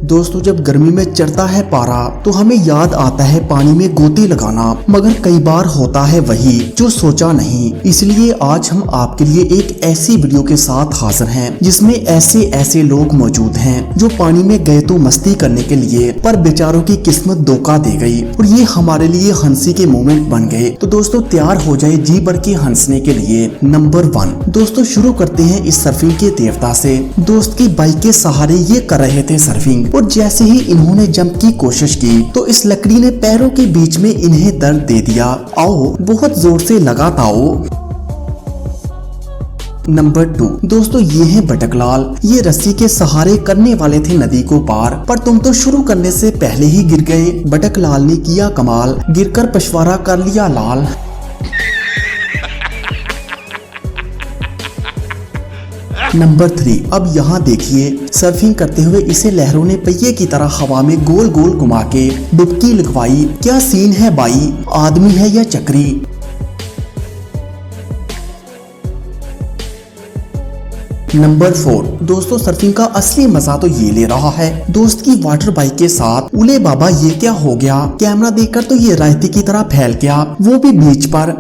दोस्तों जब गर्मी में चढ़ता है पारा तो हमें याद आता है पानी में गोते लगाना, मगर कई बार होता है वही जो सोचा नहीं। इसलिए आज हम आपके लिए एक ऐसी वीडियो के साथ हाजिर हैं जिसमें ऐसे लोग मौजूद हैं जो पानी में गए तो मस्ती करने के लिए, पर बेचारों की किस्मत धोखा दे गई और ये हमारे लिए हंसी के मोमेंट बन गए। तो दोस्तों तैयार हो जाए जी भर के हंसने के लिए। नंबर 1 दोस्तों शुरू करते हैं इस सर्फिंग के देवता से। दोस्त की बाइक के सहारे ये कर रहे थे सर्फिंग और जैसे ही इन्होंने जंप की कोशिश की तो इस लकड़ी ने पैरों के बीच में इन्हें दर्द दे दिया। आओ बहुत जोर से लगा ताओ। नंबर 2 दोस्तों ये है बटकलाल। ये रस्सी के सहारे करने वाले थे नदी को पार, पर तुम तो शुरू करने से पहले ही गिर गए। बटकलाल ने किया कमाल, गिरकर पछवाड़ा कर लिया लाल। नंबर 3 अब यहाँ देखिए, सर्फिंग करते हुए इसे लहरों ने पहिए की तरह हवा में गोल गोल घुमा के डुबकी लगवाई। क्या सीन है भाई, आदमी है या चक्री। नंबर 4 दोस्तों सर्फिंग का असली मजा तो ये ले रहा है। दोस्त की वाटर बाइक के साथ। उले बाबा ये क्या हो गया, कैमरा देखकर तो ये रायते की तरह फैल गया, वो भी बीच पर।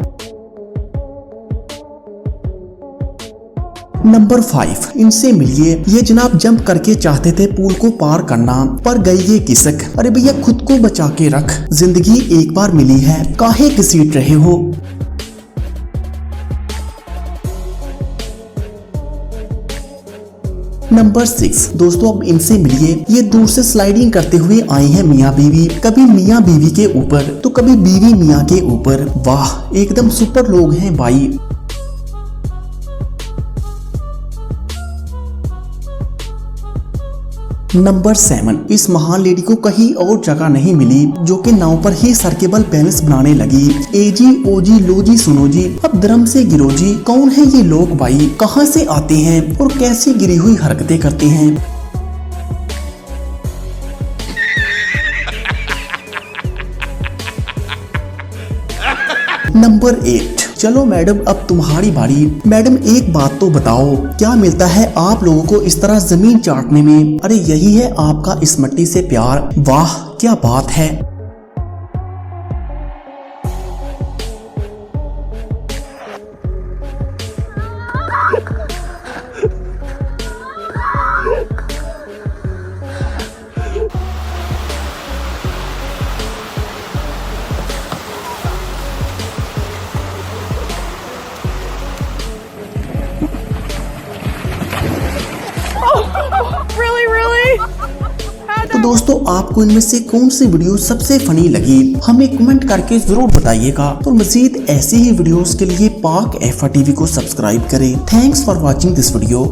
नंबर 5 इनसे मिलिए। ये जनाब जंप करके चाहते थे पूल को पार करना, पर गई ये किसक। अरे भैया खुद को बचा के रख, जिंदगी एक बार मिली है, काहे घसीट रहे हो। नंबर 6 दोस्तों अब इनसे मिलिए। ये दूर से स्लाइडिंग करते हुए आई हैं मियाँ बीवी, कभी मियाँ बीवी के ऊपर तो कभी बीवी मियाँ के ऊपर। वाह एकदम सुपर लोग हैं भाई। नंबर 7 इस महान लेडी को कहीं और जगह नहीं मिली जो कि नाव पर ही सर के बल बैलेंस बनाने लगी। एजी ओजी लो जी सुनो जी, अब ड्रम से गिरो जी। कौन है ये लोग भाई, कहां से आते हैं और कैसी गिरी हुई हरकतें करते हैं। नंबर 8 चलो मैडम अब तुम्हारी बारी। मैडम एक बात तो बताओ, क्या मिलता है आप लोगों को इस तरह जमीन चाटने में। अरे यही है आपका इस मिट्टी से प्यार। वाह क्या बात है। तो दोस्तों आपको इनमें से कौन सी वीडियो सबसे फनी लगी हमें कमेंट करके जरूर बताइएगा। तो मजीद ऐसी ही वीडियोस के लिए पाक एफा टीवी को सब्सक्राइब करें। Thanks for watching this video.